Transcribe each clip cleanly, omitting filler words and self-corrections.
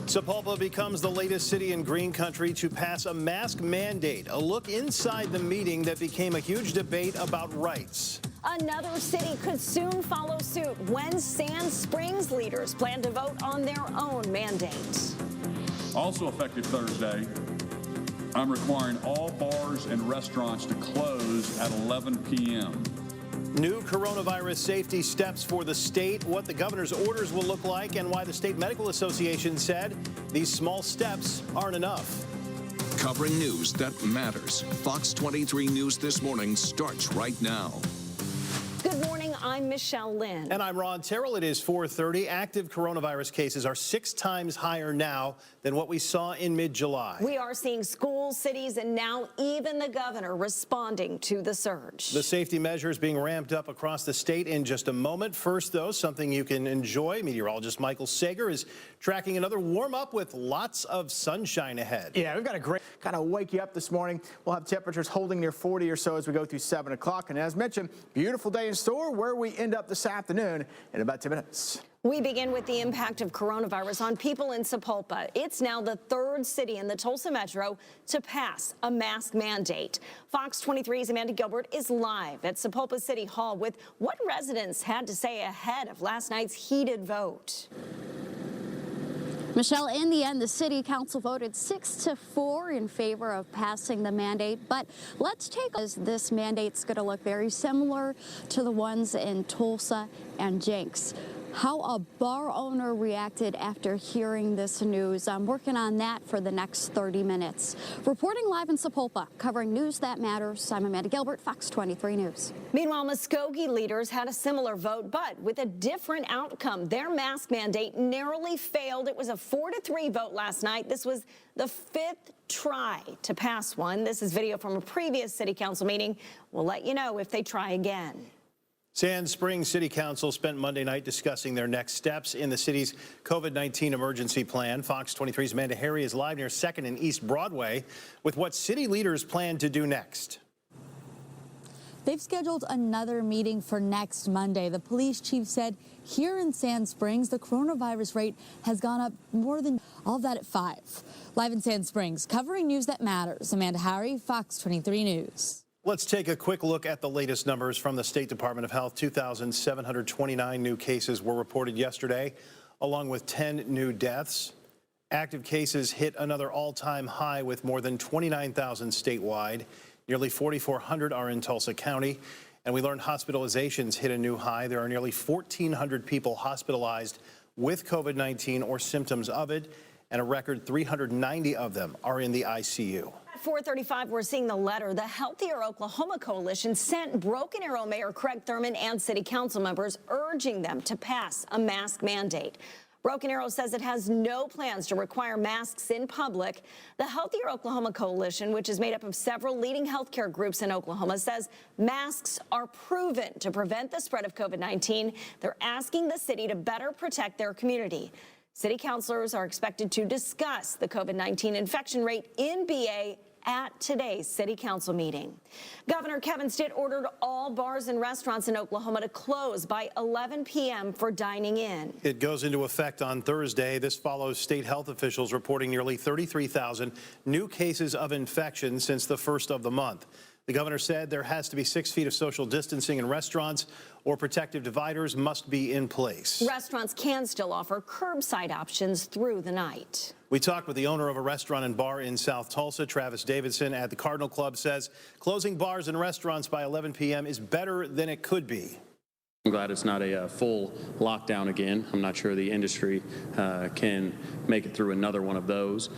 Sapulpa becomes the latest city in green country to pass a mask mandate. A look inside the meeting that became a huge debate about rights. Another city could soon follow suit when Sand Springs leaders plan to vote on their own mandate. Also effective Thursday, I'm requiring all bars and restaurants to close at 11 p.m. New coronavirus safety steps for the state, what the governor's orders will look like, and why the State Medical Association said these small steps aren't enough. Covering news that matters. Fox 23 News This Morning starts right now. Good morning, I'm Michelle Lynn. And I'm Ron Terrell. It is 4:30. Active coronavirus cases are 6 times higher now than what we saw in mid-July. We are seeing schools, cities, and now even the governor responding to the surge. The safety measures being ramped up across the state in just a moment. First, though, something you can enjoy. Meteorologist Michael Sager is tracking another warm-up with lots of sunshine ahead. Yeah, we've got a great kind of wake you up this morning. We'll have temperatures holding near 40 or so as we go through 7 o'clock. And as mentioned, beautiful day in store where we end up this afternoon in about 10 minutes. We begin with the impact of coronavirus on people in Sapulpa. It's now the 3rd city in the Tulsa metro to pass a mask mandate. Fox 23's Amanda Gilbert is live at Sapulpa City Hall with what residents had to say ahead of last night's heated vote. Michelle, in the end, the city council voted 6-4 in favor of passing the mandate. But let's take this mandate's going to look very similar to the ones in Tulsa and Jenks. How a bar owner reacted after hearing this news. I'm working on that for the next 30 minutes. Reporting live in Sapulpa, covering news that matters. I'm Amanda Gilbert, Fox 23 News. Meanwhile, Muskogee leaders had a similar vote, but with a different outcome. Their mask mandate narrowly failed. It was a 4-3 vote last night. This was the 5th try to pass one. This is video from a previous city council meeting. We'll let you know if they try again. Sand Springs City Council spent Monday night discussing their next steps in the city's COVID-19 emergency plan. Fox 23's Amanda Harry is live near 2nd and East Broadway with what city leaders plan to do next. They've scheduled another meeting for next Monday. The police chief said here in Sand Springs, the coronavirus rate has gone up more than all of that at 5. Live in Sand Springs, covering news that matters. Amanda Harry, Fox 23 News. Let's take a quick look at the latest numbers from the State Department of Health. 2,729 new cases were reported yesterday, along with 10 new deaths. Active cases hit another all-time high with more than 29,000 statewide. Nearly 4,400 are in Tulsa County. And we learned hospitalizations hit a new high. There are nearly 1,400 people hospitalized with COVID-19 or symptoms of it, and a record 390 of them are in the ICU. At 4:35, we're seeing the letter the Healthier Oklahoma Coalition sent Broken Arrow Mayor Craig Thurman and city council members urging them to pass a mask mandate. Broken Arrow says it has no plans to require masks in public. The Healthier Oklahoma Coalition, which is made up of several leading healthcare groups in Oklahoma, says masks are proven to prevent the spread of COVID-19. They're asking the city to better protect their community. City councilors are expected to discuss the COVID-19 infection rate in BA at today's city council meeting. Governor Kevin Stitt ordered all bars and restaurants in Oklahoma to close by 11 p.m. for dining in. It goes into effect on Thursday. This follows state health officials reporting nearly 33,000 new cases of infection since the 1st of the month. The governor said there has to be 6 feet of social distancing in restaurants or protective dividers must be in place. Restaurants can still offer curbside options through the night. We talked with the owner of a restaurant and bar in South Tulsa, Travis Davidson, at the Cardinal Club, says closing bars and restaurants by 11 p.m. is better than it could be. I'm glad it's not a full lockdown again. I'm not sure the industry can make it through another one of those.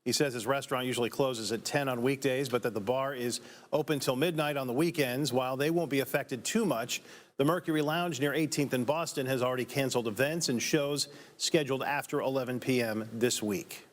He says his restaurant usually closes at 10 on weekdays, but that the bar is open till midnight on the weekends. While they won't be affected too much, the Mercury Lounge near 18th and Boston has already canceled events and shows scheduled after 11 p.m. this week.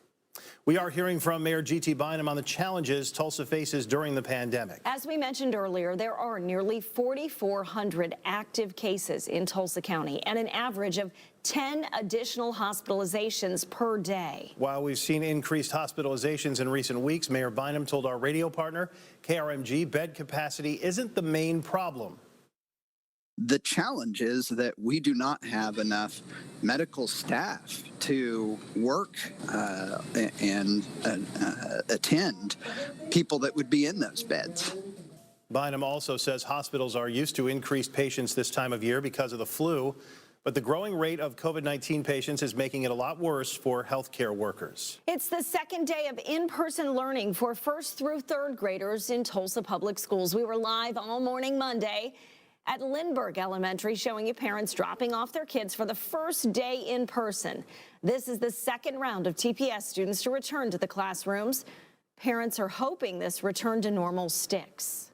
We are hearing from Mayor G.T. Bynum on the challenges Tulsa faces during the pandemic. As we mentioned earlier, there are nearly 4,400 active cases in Tulsa County and an average of 10 additional hospitalizations per day. While we've seen increased hospitalizations in recent weeks, Mayor Bynum told our radio partner, KRMG, bed capacity isn't the main problem. The challenge is that we do not have enough medical staff to work and attend people that would be in those beds. Bynum also says hospitals are used to increased patients this time of year because of the flu, but the growing rate of COVID-19 patients is making it a lot worse for healthcare workers. It's the second day of in-person learning for first through third graders in Tulsa Public Schools. We were live all morning Monday at Lindbergh Elementary, showing you parents dropping off their kids for the first day in person. This is the second round of TPS students to return to the classrooms. Parents are hoping this return to normal sticks.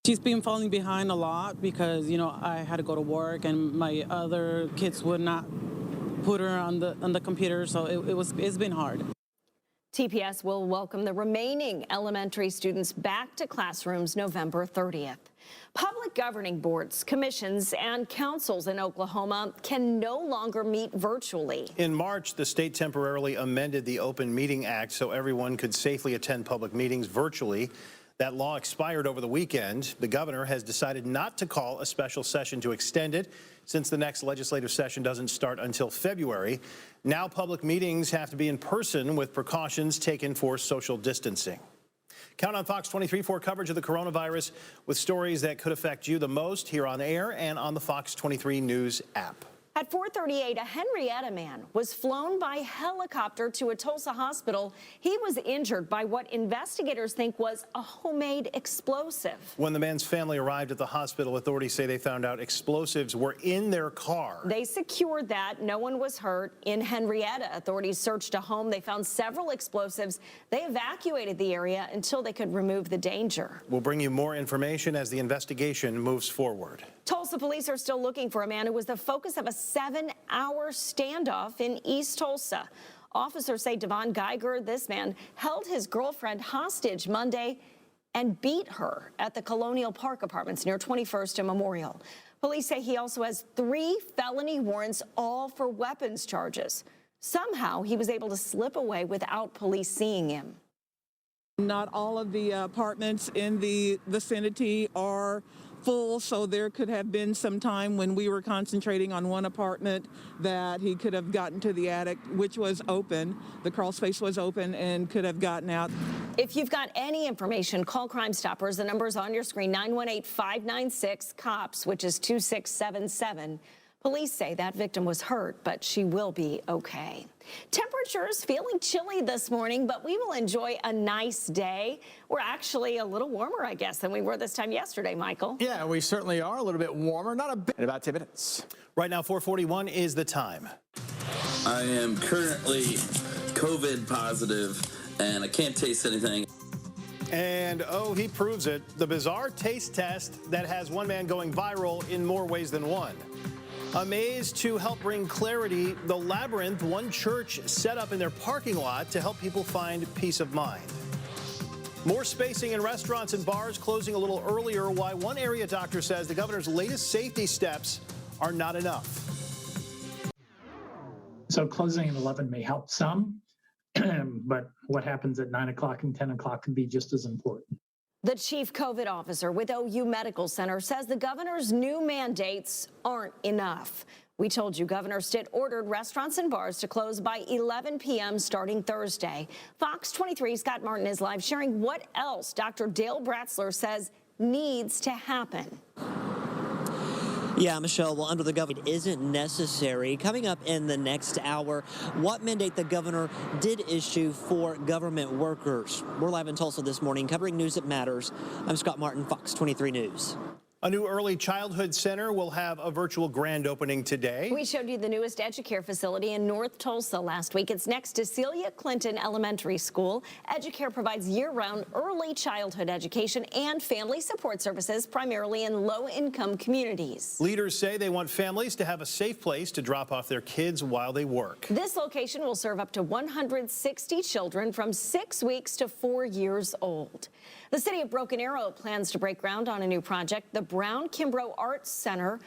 She's been falling behind a lot because, I had to go to work and my other kids would not put her on the computer, so it's been hard. TPS will welcome the remaining elementary students back to classrooms November 30th. Public governing boards, commissions, and councils in Oklahoma can no longer meet virtually. In March, the state temporarily amended the Open Meeting Act so everyone could safely attend public meetings virtually. That law expired over the weekend. The governor has decided not to call a special session to extend it since the next legislative session doesn't start until February. Now public meetings have to be in person with precautions taken for social distancing. Count on Fox 23 for coverage of the coronavirus with stories that could affect you the most here on air and on the Fox 23 News app. At 4:38, a Henrietta man was flown by helicopter to a Tulsa hospital. He was injured by what investigators think was a homemade explosive. When the man's family arrived at the hospital, authorities say they found out explosives were in their car. They secured that. No one was hurt. In Henrietta, authorities searched a home. They found several explosives. They evacuated the area until they could remove the danger. We'll bring you more information as the investigation moves forward. Tulsa police are still looking for a man who was the focus of a 7-hour standoff in East Tulsa. Officers say Devon Geiger, this man, held his girlfriend hostage Monday and beat her at the Colonial Park Apartments near 21st and Memorial. Police say he also has 3 felony warrants, all for weapons charges. Somehow he was able to slip away without police seeing him. Not all of the apartments in the vicinity are full, so there could have been some time when we were concentrating on one apartment that he could have gotten to the attic, which was open. The crawl space was open and could have gotten out. If you've got any information, call Crime Stoppers. The number's on your screen, 918-596-COPS, which is 2677. Police say that victim was hurt, but she will be okay. Temperatures feeling chilly this morning, but we will enjoy a nice day. We're actually a little warmer, I guess, than we were this time yesterday, Michael. Yeah, we certainly are a little bit warmer, not a bit. In about 10 minutes. Right now, 4:41 is the time. I am currently COVID positive, and I can't taste anything. And, oh, he proves it. The bizarre taste test that has one man going viral in more ways than one. A maze to help bring clarity, the labyrinth one church set up in their parking lot to help people find peace of mind. More spacing in restaurants and bars closing a little earlier, why one area doctor says the governor's latest safety steps are not enough. So closing at 11 may help some, but what happens at 9 o'clock and 10 o'clock can be just as important. The chief COVID officer with OU Medical Center says the governor's new mandates aren't enough. We told you Governor Stitt ordered restaurants and bars to close by 11 p.m. starting Thursday. Fox 23's Scott Martin is live sharing what else Dr. Dale Bratzler says needs to happen. Yeah, Michelle, well, under the government, it isn't necessary. Coming up in the next hour, what mandate the governor did issue for government workers. We're live in Tulsa this morning, covering news that matters. I'm Scott Martin, Fox 23 News. A new early childhood center will have a virtual grand opening today. We showed you the newest Educare facility in North Tulsa last week. It's next to Celia Clinton Elementary School. Educare provides year-round early childhood education and family support services, primarily in low-income communities. Leaders say they want families to have a safe place to drop off their kids while they work. This location will serve up to 160 children from 6 weeks to 4 years old. The city of Broken Arrow plans to break ground on a new project, the Brown Kimbrough Arts Center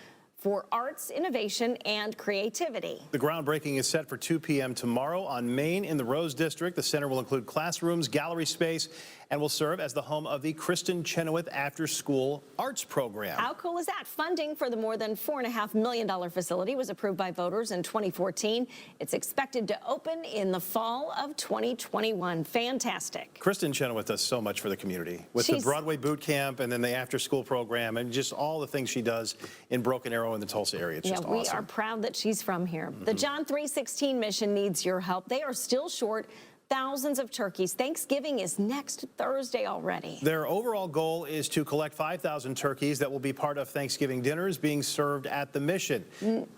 for Arts, Innovation, and Creativity. The groundbreaking is set for 2 p.m. tomorrow on Main in the Rose District. The center will include classrooms, gallery space, and will serve as the home of the Kristen Chenoweth After School Arts Program. How cool is that? Funding for the more than $4.5 million facility was approved by voters in 2014. It's expected to open in the fall of 2021. Fantastic. Kristen Chenoweth does so much for the community with the Broadway boot camp and then the after school program and just all the things she does in Broken Arrow and the Tulsa area. It's just awesome. We are proud that she's from here. The John 3:16 mission needs your help. They are still short thousands of turkeys. Thanksgiving is next Thursday already. Their overall goal is to collect 5,000 turkeys that will be part of Thanksgiving dinners being served at the mission.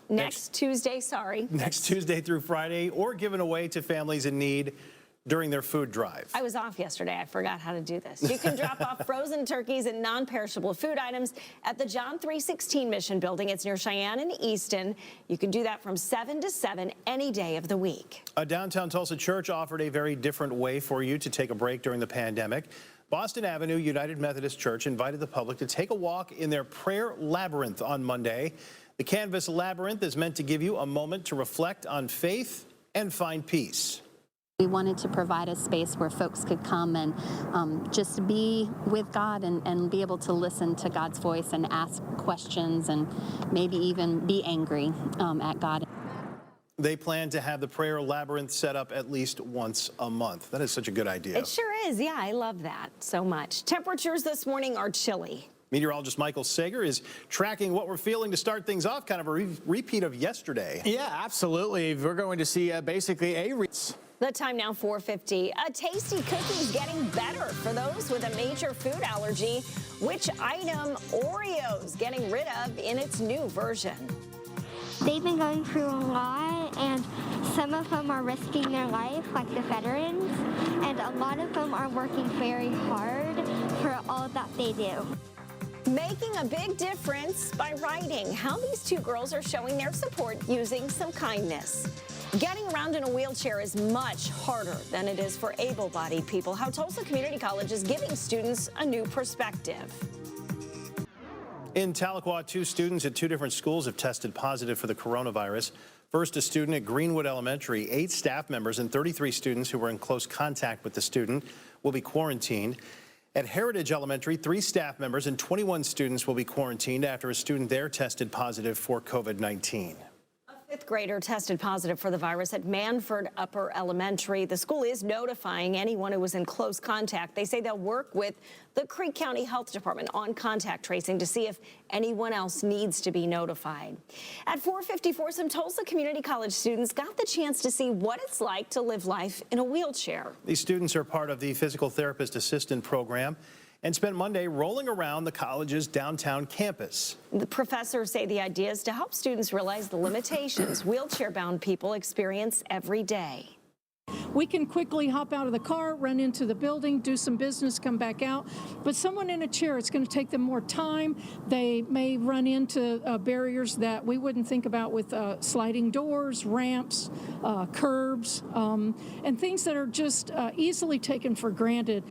Next Tuesday, sorry. Next Tuesday through Friday, or given away to families in need during their food drive. I was off yesterday. I forgot how to do this. You can drop off frozen turkeys and non-perishable food items at the John 3:16 Mission Building. It's near Cheyenne and Easton. You can do that from 7 to 7 any day of the week. A downtown Tulsa church offered a very different way for you to take a break during the pandemic. Boston Avenue United Methodist Church invited the public to take a walk in their prayer labyrinth on Monday. The Canvas Labyrinth is meant to give you a moment to reflect on faith and find peace. We wanted to provide a space where folks could come and just be with God and be able to listen to God's voice and ask questions and maybe even be angry at God. They plan to have the prayer labyrinth set up at least once a month. That is such a good idea. It sure is. Yeah, I love that so much. Temperatures this morning are chilly. Meteorologist Michael Sager is tracking what we're feeling to start things off, kind of a repeat of yesterday. Yeah, absolutely. We're going to see basically a The time now 4:50. A tasty cookie's getting better for those with a major food allergy. Which item Oreo's getting rid of in its new version? They've been going through a lot, and some of them are risking their life, like the veterans, and a lot of them are working very hard for all that they do. Making a big difference by writing. How these two girls are showing their support using some kindness. Getting around in a wheelchair is much harder than it is for able-bodied people. How Tulsa Community College is giving students a new perspective. In Tahlequah, 2 students at 2 different schools have tested positive for the coronavirus. First, a student at Greenwood Elementary. 8 staff members and 33 students who were in close contact with the student will be quarantined. At Heritage Elementary, 3 staff members and 21 students will be quarantined after a student there tested positive for COVID-19. A 5th grader tested positive for the virus at Manford Upper Elementary. The school is notifying anyone who was in close contact. They say they'll work with the Creek County Health Department on contact tracing to see if anyone else needs to be notified. At 4:54, some Tulsa Community College students got the chance to see what it's like to live life in a wheelchair. These students are part of the Physical Therapist Assistant Program and spent Monday rolling around the college's downtown campus. The professors say the idea is to help students realize the limitations wheelchair-bound people experience every day. We can quickly hop out of the car, run into the building, do some business, come back out. But someone in a chair, it's going to take them more time. They may run into barriers that we wouldn't think about with sliding doors, ramps, curbs, and things that are just easily taken for granted.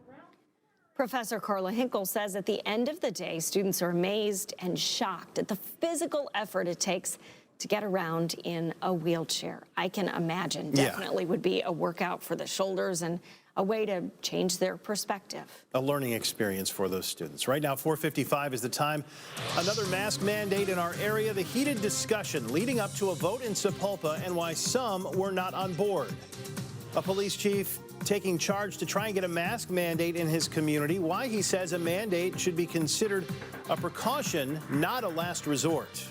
Professor Carla Hinkle says at the end of the day, students are amazed and shocked at the physical effort it takes to get around in a wheelchair. I can imagine definitely would be a workout for the shoulders and a way to change their perspective. A learning experience for those students. Right now, 4:55 is the time. Another mask mandate in our area. The heated discussion leading up to a vote in Sapulpa and why some were not on board. A police chief taking charge to try and get a mask mandate in his community. Why he says a mandate should be considered a precaution, not a last resort.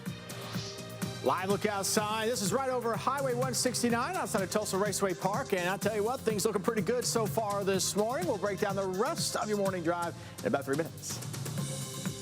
Live look outside. This is right over Highway 169 outside of Tulsa Raceway Park. And I'll tell you what, things looking pretty good so far this morning. We'll break down the rest of your morning drive in about 3 minutes.